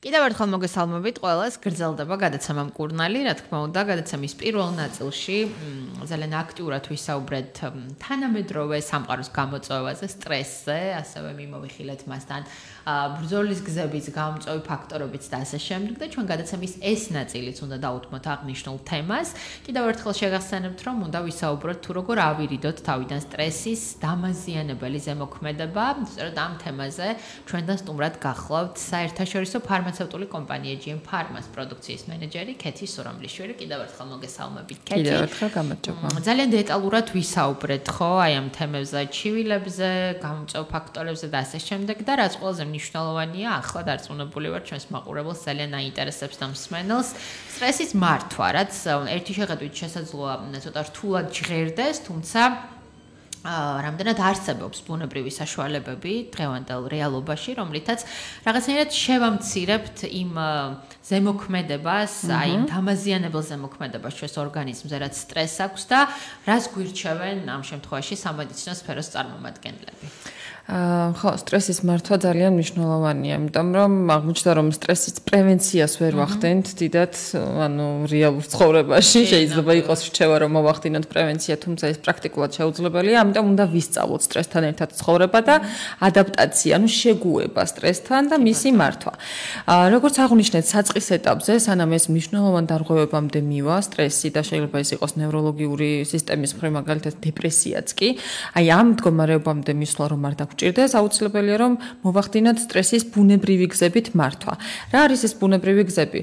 კიდევ ერთხელ მოგესალმებით ყველას, გრძელდება გადაცემა მკურნალი, რა თქმა უნდა, გადაცემის პირველ ნაწილში ძალიან აქტიურად ვისაუბრეთ თანამედროვე სამყაროს გამოწვევაზე, სტრესზე, ასევე მიმოვიხილეთ მასთან ბრძოლის გზების გამომწვევი ფაქტორებიც და ასე შემდეგ და ჩვენ გადაცემის ეს ნაწილიც უნდა დაუთმოთ აღნიშნულ თემას. კიდევ ერთხელ შეგახსენებთ, რომ უნდა ვისაუბროთ თუ როგორ ავირიდოთ თავიდან სტრესის დამაზიანებელი ზემოქმედება. სწორედ ამ თემაზე ჩვენთან სტუმრად გახლავთ საერთაშორისო ფარმაცევტული კომპანია GM Pharma's პროდუქციის მენეჯერი ქეთი სურამლიშვილი. კიდევ ერთხელ მოგესალმებით, ქეთი. კიდევ ერთხელ გამარჯობა. ძალიან დეტალურად ვისაუბრეთ ხო აი ამ თემებზე, ჩივილებზე, გამომწვევ ფაქტორებზე და ასე შემდეგ და რაც ყველაზე მნიშვნელოვანია, ახლა დარწმუნებული ვარ ჩვენს მაყურებელს ძალიან აინტერესებს და მსმენელს სტრესის მართვა, რაც ერთი შეხედვით შესაძლოა ცოტა რთულად ჟღერდეს, თუმცა რამდენად არსებობს ბუნებრივი საშუალებები დღევანდელ რეალობაში, რომლითაც რაღაცნაირად შევამცირებთ იმ ზემოქმედებას, აი იმ დამაზიანებელ ზემოქმედებას ჩვენს ორგანიზმზე, რაც სტრესს აქვს და რას გვირჩევენ ამ შემთხვევაში სამედიცინო სფეროს წარმომადგენლები. ხო, სტრესის მართვა ძალიან მნიშვნელოვანია, იმიტომ რომ აღმოჩნდა რომ სტრესის პრევენციას ვერ ვახდენთ დიდად, ანუ რეალურ ცხოვრებაში შეიძლება იყოს რჩევა რომ მოვახდინოთ პრევენცია, თუმცა ეს პრაქტიკულად შეუძლებელია, ამიტომ უნდა ვისწავლოთ სტრესთან ერთად ცხოვრება და ადაპტაცია, ანუ შეგუება სტრესთან და მისი მართვა. როგორც აღვნიშნეთ, საწყის ეტაპზე, სანამ ეს მნიშვნელოვან დარღვევებამდე მივა სტრესი და შეიძლება ეს იყოს ნევროლოგიური სისტემის მხრივ, მაგალითად დეპრესიაც კი, აი ამ მდგომარეობამდე მისვლა რომ არ ჭირდეს აუცილებელია რომ მოვახდინოთ სტრესის ბუნებრივი გზებით მართვა. რა არის ეს ბუნებრივი გზები?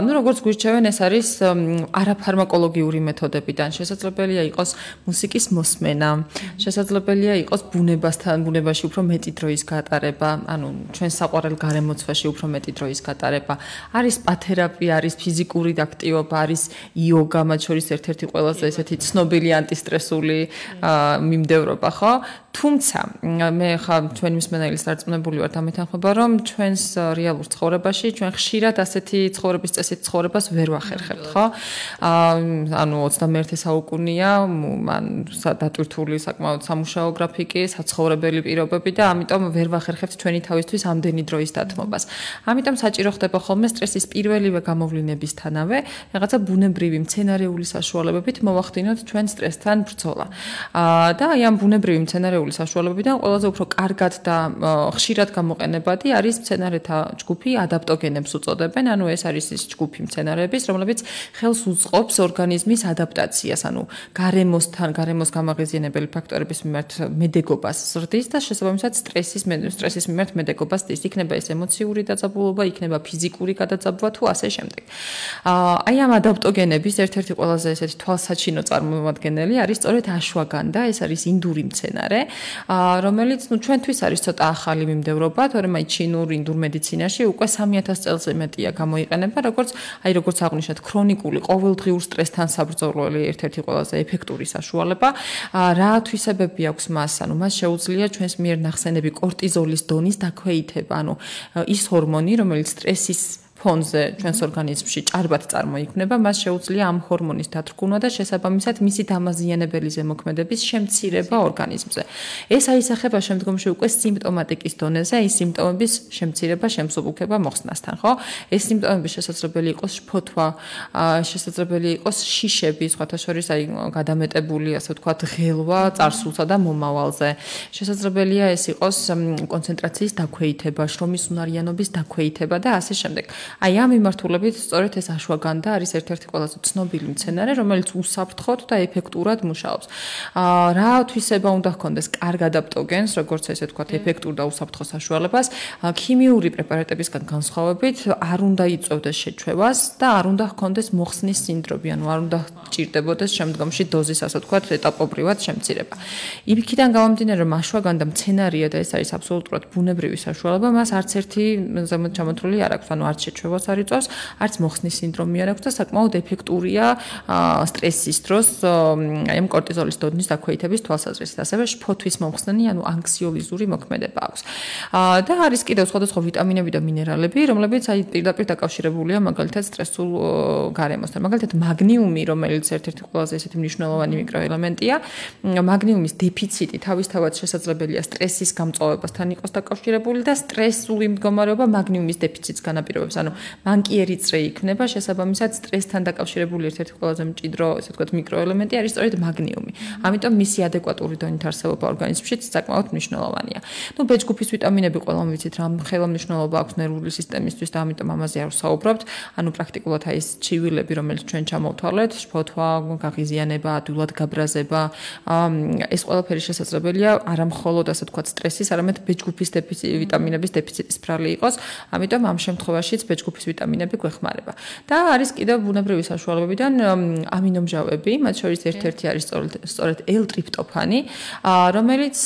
ნუ როგორც გვირჩევენ, ეს არის არაფარმაკოლოგიური მეთოდებიდან. შესაძლებელია იყოს მუსიკის მოსმენა, შესაძლებელია იყოს ბუნებასთან, ბუნებაში უფრო მეტი დროის გატარება, ანუ ჩვენ საყვარელ გარემოცვაში უფრო მეტი დროის გატარება. არის სპათერაპია, არის ფიზიკური აქტივობა, არის იოგა, მათ შორის ერთ-ერთი ყველაზე ესეთი ცნობილი ანტისტრესული მიმდევრობა, ხო? თუმცა მე ხა ჩვენი მსმენელის დარწმუნებული ვართ ამით ახობა რომ ჩვენს რეალურ ცხოვრებაში ჩვენ ხშირად ასეთი ცხოვრების წესით ცხოვრებას ვერ ვახერხებთ, ხო? ანუ 21 საუკუნეა, მან დატვირთული საკმაოდ სამუშაო გრაფიკი, საცხოვრებელი პირობები და ამიტომ ვერ ვახერხებთ ჩვენი თავისთვის ამდენი დროის დათმობას. ამიტომ საჭირო ხდება ხოლმე სტრესის პირველივე გამოვლინებისთანავე რაღაცა ბუნებრივი მცენარეული საშუალებებით მოვახდინოთ ჩვენ სტრესთან ბრძოლა. და აი ამ ბუნებრივი მცენარეული საშუალებებიდან ყველაზე უფრო კარგად და ხშირად გამოყენებადი არის მცენარეთა ჯგუფი, ადაპტოგენებს უწოდებენ, ანუ ეს არის ის ჯგუფი მცენარეების, რომლებიც ხელს უწყობს ორგანიზმის ადაპტაციას, ანუ გარემოსთან, გარემოს გამაღიზიანებელი ფაქტორების მიმართ მედეგობას ზრდის და შესაბამისად სტრესის მიმართ მედეგობას ზრდის. იქნება ეს ემოციური დაძაბულობა, იქნება ფიზიკური გადაძაბვა თუ ასე შემდეგ. აი ამ ადაპტოგენების ერთ-ერთი ყველაზე ესეთი თვალსაჩინო წარმომადგენელი არის სწორედ აშვაგანდა, ეს არის ინდური მცენარე, რომელიც ჩვენთვის არის ცოტა ახალი მიმდევრობა, თორემ აი ჩინურ ინდურ მედიცინაში უკვე 3000 წელზე მეტია გამოიყენება, როგორც აღვნიშნეთ, ქრონიკული ყოველდღიურ სტრესთან საბრძოლველი ერთ-ერთი ყველაზე ეფექტური საშუალება. რა თვისებები აქვს მას? ანუ მას შეუძლია ჩვენს მიერ ნახსენები კორტიზოლის დონის დაქვეითება, ანუ ის ჰორმონი, რომელიც სტრესის ფონზე ჩვენს ორგანიზმში ჭარბად წარმოიქმნება, მას შეუძლია ამ ჰორმონის დათრგუნა და შესაბამისად მისი დამაზიანებელი ზემოქმედების შემცირება ორგანიზმზე. ეს აისახება შემდგომში უკვე სიმპტომატიკის დონეზე, ის სიმპტომების შემცირება, შემსუბუქება მოხსნასთან, ხო? ეს სიმპტომები შესაძლებელი იყოს შფოთვა, შესაძლებელი იყოს შიშები, სხვათა შორის აი გადამეტებული, ასე ვთქვათ, ღელვა წარსულსა და მომავალზე. შესაძლებელია ეს იყოს კონცენტრაციის დაქვეითება, შრომის უნარიანობის დაქვეითება და ასე შემდეგ. აი ამ მიმართულებით სწორედ ეს აშვაგანდა არის ერთ-ერთი ყველაზე ცნობილი მცენარე, რომელიც უსაფრთხოდ და ეფექტურად მუშაობს. რა თვისება უნდა ჰქონდეს კარგ ადაპტოგენს, როგორც ესე ვთქვათ, ეფექტურ და უსაფრთხო საშუალებას, ქიმიური პრეპარატებისგან განსხვავებით, არ უნდა იწვევდეს შეჩვევას და არ უნდა ჰქონდეს მოხსნის სინდრომი, ანუ არ უნდა ჭირდებოდეს შემდგომში დოზის, ასე ვთქვათ, ეტაპობრივად შემცირება. იქიდან გამომდინარე, რომ აშვაგანდა მცენარეა და ეს არის აბსოლუტურად ბუნებრივი საშუალება, მას არც ერთი ზემოთ ჩამოთვლილი არ აქვს, ანუ არც გაჩვევას არ იწვევს, არც მოხსნის სინდრომი არ აქვს და საკმაოდ ეფექტურია სტრესის დროს აი ამ კორტიზოლის დონის დაქვეითების თვალსაზრისით. ასევე შფოთვის მომხსნელი, ანუ ანქსიოლიზური მოქმედება აქვს. და არის კიდევ სხვადასხვა ვიტამინები და მინერალები, რომლებიც აი პირდაპირ დაკავშირებულია მაგალითად სტრესულ გარემოსთან. მაგალითად მაგნიუმი, რომელიც ერთ-ერთი ყველაზე ესეთი მნიშვნელოვანი მიკროელემენტია, მაგნიუმის დეფიციტი თავისთავად შესაძლებელია სტრესის გამწვავებასთან იყოს დაკავშირებული და სტრესული მდგომარეობა მაგნიუმის დეფიციტს განაპირობებს. ანუ მანკიერი წრე იქნება, შესაბამისად სტრესთან დაკავშირებული ერთ-ერთი ყველაზე მჭიდრო, ესე ვთქვათ, მიკროელემენტი არის სწორედ მაგნიუმი. ამიტომ მისი ადეკვატური დონით არსებობა ორგანიზმში საკმაოდ მნიშვნელოვანია. ნუ ბეჭდგუფის ვიტამინები ყველამ ვიცით რა ხელა მნიშვნელობა აქვს ნერვული სისტემისთვის და ამიტომ ამაზე არ ვსაუბრობთ. ანუ პრაქტიკულად აი ეს ჩივილები, რომელიც ჩვენ ჩამოვთვალეთ, შფოთვა, გაღიზიანება, ადვილად გაბრაზება, ეს ყველაფერი შესაძლებელია არა მხოლოდ ასე ვთქვათ სტრესის, არამედ ბეჭდგუფის ვიტამინების დეფიციტის ბრალი იყოს. ამიტომ ამ შემთხვევაშიც ბეჭდგუფის ვიტამინები გვეხმარება. და არის კიდევ ბუნებრივი საშუალებებიდან ამინომჟავები, მათ შორის ერთ-ერთი არის სწორედ L-ტრიპტოფანი, რომელიც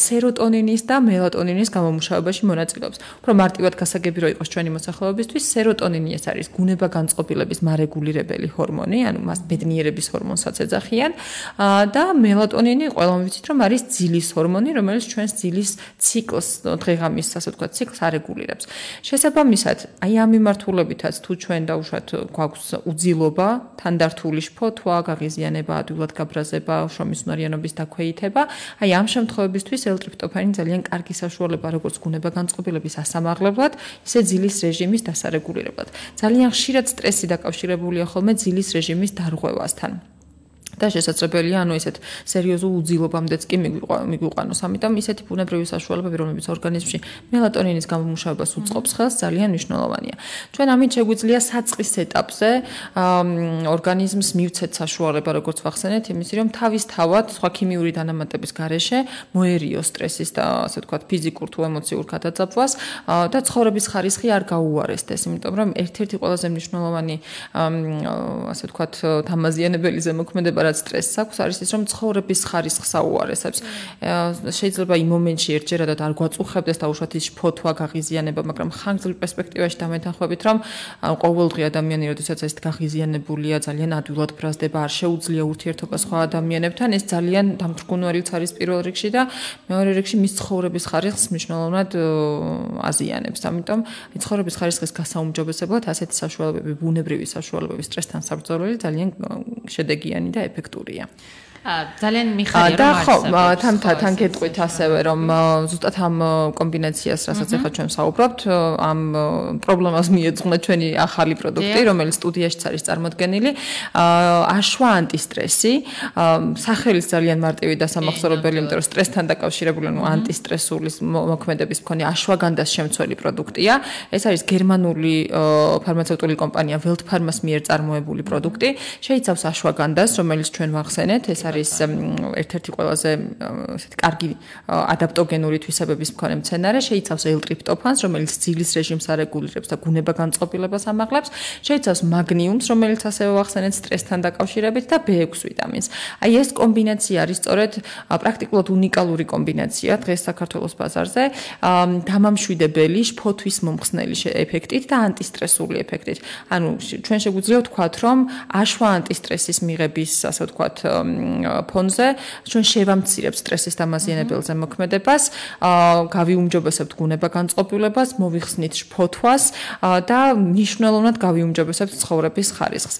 სეროტონინის და მელატონინის გამომუშავებაში მონაწილეობს. უფრო მარტივად გასაგები რო იყოს ჩვენი მოსახლეობისთვის, სეროტონინი ეს არის გუნება განწყობილების მარეგულირებელი ჰორმონი, ანუ მას ბედნიერების ჰორმონსაც ეძახიან, და მელატონინი ყველამ ვიცით რომ არის ძილის ჰორმონი, რომელიც ჩვენს ძილის ციკლს, დღეღამის ასე ვთქვათ, ციკლს არეგულირებს. შესაბამისად, აი ამ მიმართულებითაც თუ ჩვენ დაუშვათ გვაქვს უძილობა, თანდართული შფოთვა, გაღიზიანება, ადვილად გაბრაზება, შრომის უნარიანობის დაქვეითება, აი ამ შემთხვევებისთვის L-ტრიპტოფანი ძალიან კარგი საშუალება როგორც გუნება განწყობილების ასამაღლებლად, ისე ძილის რეჟიმის დასარეგულირებლად. ძალიან ხშირად სტრესი დაკავშირებულია ხოლმე ძილის რეჟიმის დარღვევასთან. და შესაძლებელია ანუ ესეთ სერიოზულ უძილობამდეც კი მიგვიყვანოს. ამიტომ ისეთი ბუნებრივი საშუალებები, რომლებიც ორგანიზმში მელატონინის გამომუშავებას უწყობს ხელს, ძალიან მნიშვნელოვანია. ჩვენ ამით შეგვიძლია საწყის ეტაპზე ორგანიზმს მივცეთ საშუალება, როგორც ვახსენეთ, იმისი, რომ თავისთავად სხვა ქიმიური დანამატების გარეშე მოერიოს სტრესის და ასე ვთქვათ ფიზიკურ თუ ემოციურ გადაძაბვას და ცხოვრების ხარისხი არ გაუარესდეს, იმიტომ რომ ერთ-ერთი ყველაზე მნიშვნელოვანი ასე ვთქვათ დამაზიანებელი ზემოქმედება სტრესს აქვს არის ის რომ ცხოვრების ხარისხს აუარესებს. შეიძლება იმ მომენტში ერთჯერადად არ გვაწუხებდეს და უშუალოდ ის შფოთვა, გაღიზიანება, მაგრამ ხანგრძლივ პერსპექტივაში დამეთანხმებით რომ ყოველდღე ადამიანი როდესაც ეს გაღიზიანებულია, ძალიან ადვილად ბრაზდება, არ შეუძლია ურთიერთობა სხვა ადამიანებთან, ეს ძალიან დამრგუნველიც არის პირველ რიგში და მეორე რიგში მის ცხოვრების ხარისხს მნიშვნელოვნად აზიანებს. ამიტომ ცხოვრების ხარისხის გასაუმჯობესებლად ასეთი საშუალებები, ბუნებრივი საშუალებები სტრესთან საბრძოლველი ძალიან შედეგიანი და ეფექტურია. ძალიან მიხარია რომ არის თან გეტყვით ასევე რომ ზუსტად ამ კომბინაციას რასაც ახლა ჩვენ საუბრობთ ამ პრობლემას მიეძღვნა ჩვენი ახალი პროდუქტი რომელიც სტუდიაშიც არის წარმოდგენილი აშვა ანტისტრესი სახელის ძალიან მარტივი და სამახსოვრებელი იმიტომ რომ სტრესთან დაკავშირებული ანუ ანტისტრესული მოქმედების მქონე აშვაგანდას შემცველი პროდუქტია ეს არის გერმანული ფარმაცევტული კომპანია Welt Pharma-ს მიერ წარმოებული პროდუქტი შეიცავს აშვაგანდას რომელიც ჩვენ ვახსენეთ ეს არის ერთ-ერთი ყველაზე ესეთი კარგი ადაპტოგენური თვისებების მქონე მცენარე, შეიცავს L-ტრიპტოფანს, რომელიც ძილის რეჟიმს არეგულირებს და გუნება განწყობილებას ამაღლებს, შეიცავს მაგნიუმს, რომელიც ასევე ვახსენეთ სტრესთან დაკავშირებით და B6 ვიტამინს. აი ეს კომბინაცია არის სწორედ პრაქტიკულად უნიკალური კომბინაცია დღეს საქართველოს ბაზარზე, დამამშვიდებელი, შფოთვის მომხსნელი ეფექტით და ანტისტრესული ეფექტით. ანუ ჩვენ შეგვიძლია ვთქვათ, რომ აშვა ანტისტრესის მიღების, ასე ვთქვათ, ფონზე ჩვენ შევამცირებთ სტრესის დამაზიანებელ ზემოქმედებას, გავიუმჯობესებთ გუნება განწყობილებას, მოვიხსნით შფოთვას და მნიშვნელოვნად გავიუმჯობესებთ ცხოვრების ხარისხს.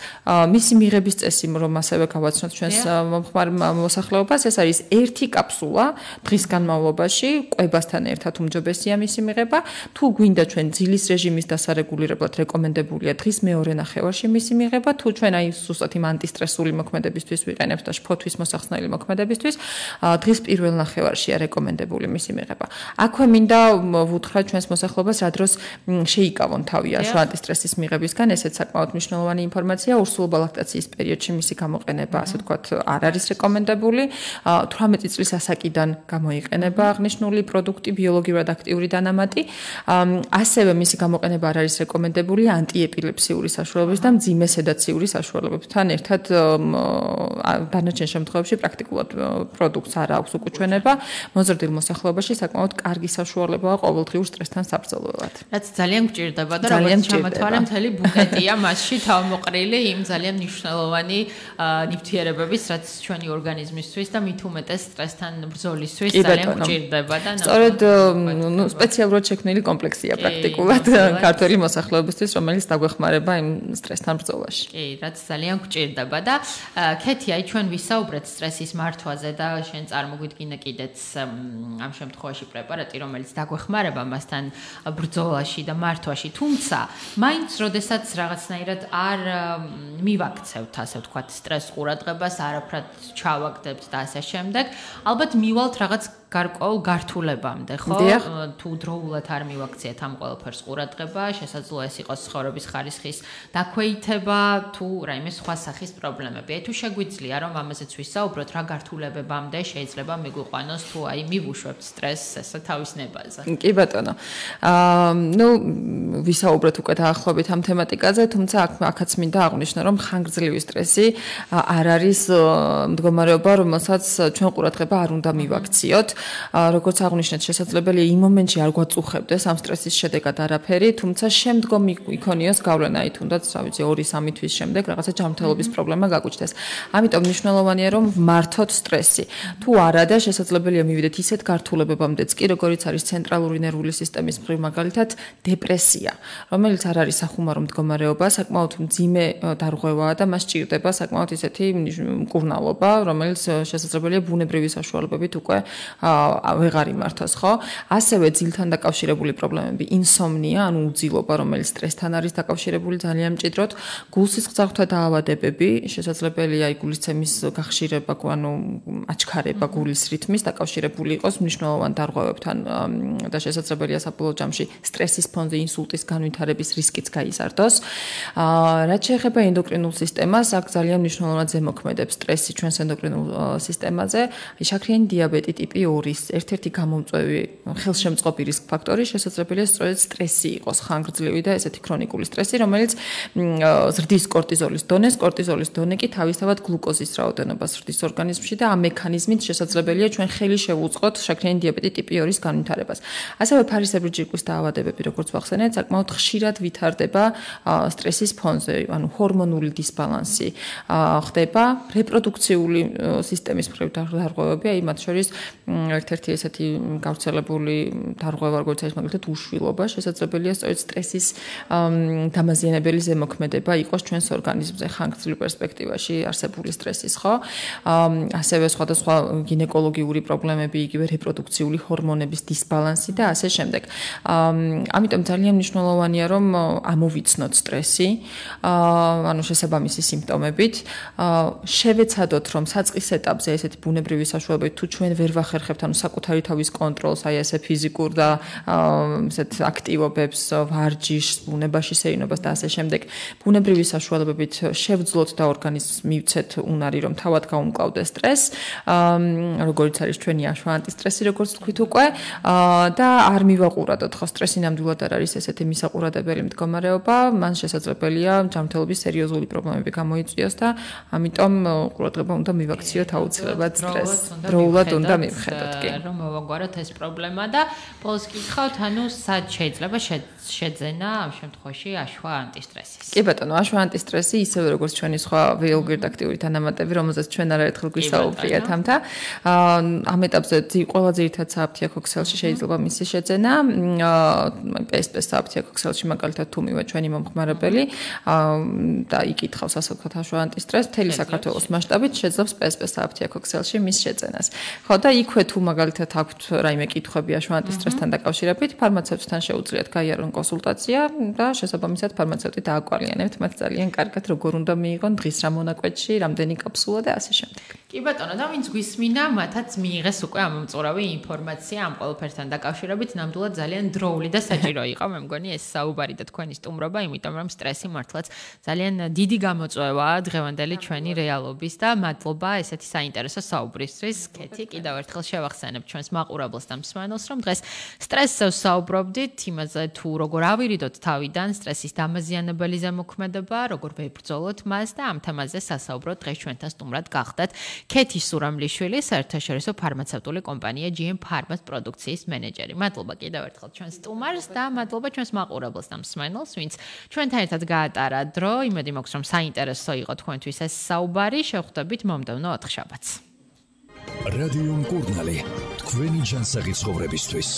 მისი მიღების წესი, რომ ასევე გავაცნოთ ჩვენს მომხმარ მოსახლეობას, ეს არის ერთი კაფსულა დღის განმავლობაში, კვებასთან ერთად უმჯობესია მისი მიღება. თუ გვინდა ჩვენ ძილის რეჟიმის დასარეგულირებლად რეკომენდებულია დღის მეორე ნახევარში მისი მიღება, თუ ჩვენ აი ზუსტად იმ ანტისტრესული მოქმედებისთვის ვიყენებთ და შფოთვის მოსახსნელი მოქმედებისთვის დღის პირველ ნახევარშია რეკომენდებული მისი მიღება. აქვე მინდა ვუთხრა ჩვენს მოსახლეობას რა დროს შეიკავონ თავი აშვა ანტისტრესის მიღებისგან, ესეც საკმაოდ მნიშვნელოვანი ინფორმაცია, ურსულობა ლაქტაციის პერიოდში მისი გამოყენება, ასე ვთქვათ, არ არის რეკომენდებული. 18 წლის ასაკიდან გამოიყენება აღნიშნული პროდუქტი, ბიოლოგიურად აქტიური დანამატი. ასევე მისი გამოყენება არ არის რეკომენდებული ანტიეპილეფსიური საშუალებების და მძიმე სედაციური საშუალებებთან ერთად დანარჩენ შემთხვევებში პრაქტიკულად პროდუქტს არ აქვს უკუჩვენება, მოზრდილ მოსახლეობაში საკმაოდ კარგი საშუალებაა ყოველდღიურ სტრესთან საბრძოლველად. რაც ძალიან გჭირდება და როგორც ჩამოთვალე მთელი ბუკეტია მასში თავმოყრილი იმ ძალიან მნიშვნელოვანი ნივთიერებების, რაც ჩვენი ორგანიზმისთვის და მით უმეტეს სტრესთან ბრძოლისთვის ძალიან გჭირდება და სწორედ სპეციალურად შექმნილი კომპლექსია პრაქტიკულად ქართველი მოსახლეობისთვის, რომელიც დაგვეხმარება იმ სტრესთან ბრძოლაში. კი, რაც ძალიან გჭირდება და ქეთი, აი ჩვენ ვისაუბრეთ სტრესის მართვაზე და შენ წარმოგვიდგინე კიდეც ამ შემთხვევაში პრეპარატი, რომელიც დაგვეხმარება მასთან ბრძოლაში და მართვაში, თუმცა მაინც როდესაც რაღაცნაირად არ მივაქცევთ, ასე ვთქვათ, სტრესს ყურადღებას, არაფრად ჩავაგდებთ და ასე შემდეგ, ალბათ მივალთ რაღაც გარკვეულ გართულებამდე, ხო? თუ დროულად არ მივაქციეთ ამ ყველაფერს ყურადღება, შესაძლოა ეს იყოს ცხოვრების ხარისხის დაქვეითება, თუ რაიმე სხვა სახის პრობლემები. თუ შეგვიძლია რომ ამაზეც ვისაუბროთ, რა გართულებებამდე შეიძლება მიგვიყვანოს თუ აი მივუშვებთ სტრესს ესე თავის ნებაზე. კი ბატონო. ვისაუბრეთ უკვე დაახლოებით ამ თემატიკაზე, თუმცა აქაც მინდა აღვნიშნო, რომ ხანგრძლივი სტრესი არ არის მდგომარეობა, რომელსაც ჩვენ ყურადღება არ უნდა მივაქციოთ. როგორც აღვნიშნეთ, შესაძლებელია იმ მომენტში არ გვაწუხებდეს ამ სტრესის შედეგად არაფერი, თუმცა შემდგომ იქონიოს გავლენა, აი თუნდაც, რა ვიცი, 2-3 თვის შემდეგ რაღაცა ჯანმრთელობის პრობლემა გაგვიჩნდეს. ამიტომ მნიშვნელოვანია, რომ ვმართოთ სტრესი. თუ არა და შესაძლებელია მივიდეთ ისეთ გართულებებამდეც კი, როგორიც არის ცენტრალური ნერვული სისტემის მხრივ მაგალითად დეპრესია, რომელიც არ არის სახუმარო მდგომარეობა, საკმაოდ მძიმე დარღვევაა და მას სჭირდება საკმაოდ ისეთი მკურნალობა, რომელიც შესაძლებელია ბუნებრივი საშუალებებით უკვე ვეღარ იმართოს, ხო? ასევე ძილთან დაკავშირებული პრობლემები, ინსომნია, ანუ უძილობა, რომელიც სტრესთან არის დაკავშირებული ძალიან მჭიდროდ, გულსისხლძარღვთა დაავადებები, შესაძლებელია გულისცემის გახშირება, ანუ აჩქარება გულის რითმის დაკავშირებული იყოს მნიშვნელოვან დარღვევებთან და შესაძლებელია საბოლოო ჯამში სტრესის ფონზე ინსულტის განვითარების რისკიც გაიზარდოს. რაც შეეხება ენდოკრინულ სისტემას, აქ ძალიან მნიშვნელოვნად ზემოქმედებს სტრესი ჩვენს ენდოკრინულ სისტემაზე, შაქრიანი დიაბეტი ტიპი 2-ის ერთ-ერთი გამომწვევი ხელშემწყობი რისკ ფაქტორი შესაძლებელია სწორედ სტრესი იყოს, ხანგრძლივი და ესეთი ქრონიკული სტრესი, რომელიც ზრდის კორტიზოლის დონეს, კორტიზოლის დონე კი თავისთავად გლუკოზის რაოდენობას ზრდის ორგანიზმში და ამ მექანიზმით შესაძლებელია ჩვენ ხელი შევუწყოთ შაქრიანი დიაბეტი ტიპი 2-ის განვითარებას. ასევე ფარისებრი ჯირკვის დაავადებები, როგორც ვახსენეთ, საკმაოდ ხშირად ვითარდება სტრესის ფონზე, ანუ ჰორმონული დისბალანსი ხდება, რეპროდუქციული სისტემის მხრივ დარღვევები, აი მათ შორის ერთ-ერთი ესეთი გავრცელებული დარღვევა, როგორც არის მაგალითად უშვილობა, შესაძლებელია სწორედ სტრესის დამაზიანებელი ზემოქმედება იყოს ჩვენს ორგანიზმზე ხანგრძლივ პერსპექტივაში არსებული სტრესის, ხო? ასევე სხვადასხვა გინეკოლოგიური პრობლემები, იგივე რეპროდუქციული ჰორმონების დისბალანსი და ასე შემდეგ. ამიტომ ძალიან მნიშვნელოვანია, რომ ამოვიცნოთ სტრესი, ანუ შესაბამისი სიმპტომებით, შევეცადოთ, რომ საწყის ეტაპზე ესეთი ბუნებრივი საშუალებებით თუ ჩვენ ვერ ვახერხებთ, ანუ საკუთარი თავის კონტროლს, აი ესე ფიზიკურ და ესეთ აქტივობებს, ვარჯიშს, ბუნებაში სეირნობას და ასე შემდეგ, ბუნებრივი საშუალებებით შევძლოთ და ორგანიზმს მივცეთ უნარი, რომ თავად გაუმკლავდეს სტრესს, როგორც არის ჩვენი აშვა ანტისტრესი, როგორც თქვით უკვე, და არ მივაყურადოთ, ხო, სტრესი ნამდვილად არ არის ესეთი მისაყურებელი მდგომარეობა, მან შესაძლებელია ჯანმრთელობის სერიოზული პრობლემები გამოიწვიოს და ამიტომ ყურადღება უნდა მივაქციოთ აუცილებლად სტრესს. დროულად უნდა მივხედოთ, კი. რომ მოვაგვაროთ ეს პრობლემა და ბოლოს გითხავთ, ანუ სად შეიძლება შეძენა ამ შემთხვევაში აშვა ანტისტრესის. კი ბატონო, აშვა ანტისტრესი ისევე როგორც ჩვენი სხვა ვიოლოგირდაქტიული თანამატები, რომელზეც ჩვენ არაერთხელ გვისაუბრეთ ამთა. ამ ეტაპზე ყველა ძირითად სააფთიაქო ქსელში შეიძლება მისი შეძენა. PSP სააფთიაქო ქსელში მაგალითად თუ მივა ჩვენი მომხმარებელი და იკითხავს ასე ვთქვათ აშვა ანტისტრესს, მთელი საქართველოს მასშტაბით შეძლებს PSP სააფთიაქო ქსელში მის შეძენას. ხო და იქვე თუ მაგალითად აქვთ რაიმე კითხვები აშვა ანტისტრესთან დაკავშირებით, ფარმაცევტთან შეუძლიათ გაიარონ კონსულტაცია და შესაბამისად ფარმაცევტი დააკვალიანებთ მათ ძალიან კარგად როგორ უნდა მიიღონ დღის რა მონაკვეთში, რამდენი კაფსულა და ასე შემდეგ. კი ბატონო, და ვინც გვისმინა, მათაც მიიღეს უკვე ამომწურავი ინფორმაცია ამ ყველაფერთან დაკავშირებით, ნამდვილად ძალიან დროული და საჭირო იყო, მე მგონი ეს საუბარი და თქვენი სტუმრობა, იმიტომ რომ სტრესი მართლაც ძალიან დიდი გამოწვევაა დღევანდელი ჩვენი რეალობის და მადლობა ესეთი საინტერესო საუბრისთვის. ქეთი, კიდევ ერთხელ შევახსენებ ჩვენს მაყურებელს და მსმენელს, რომ დღეს სტრესზე ვსაუბრობდით, იმაზე თუ როგორ ავირიდოთ თავიდან სტრესის დამაზიანებელი ზემოქმედება, როგორ ვებრძოლოთ მას და ამ თემაზე სასაუბროთ დღეს ჩვენთან სტუმრად გახდათ ქეთი სურამლიშვილი, საერთაშორისო ფარმაცევტული კომპანია GM Pharma-ს პროდუქციის მენეჯერი. მადლობა კიდევ ერთხელ ჩვენს სტუმარს და მადლობა ჩვენს მაყურებელს და მსმენელს, ვინც ჩვენთან ერთად გაატარა დრო. იმედი მაქვს, რომ საინტერესო იყო თქვენთვის ეს საუბარი. შევხვდებით მომდევნო ოთხშაბათს. რადიო მკურნალი, თქვენი ჯანსაღი ცხოვრებისთვის.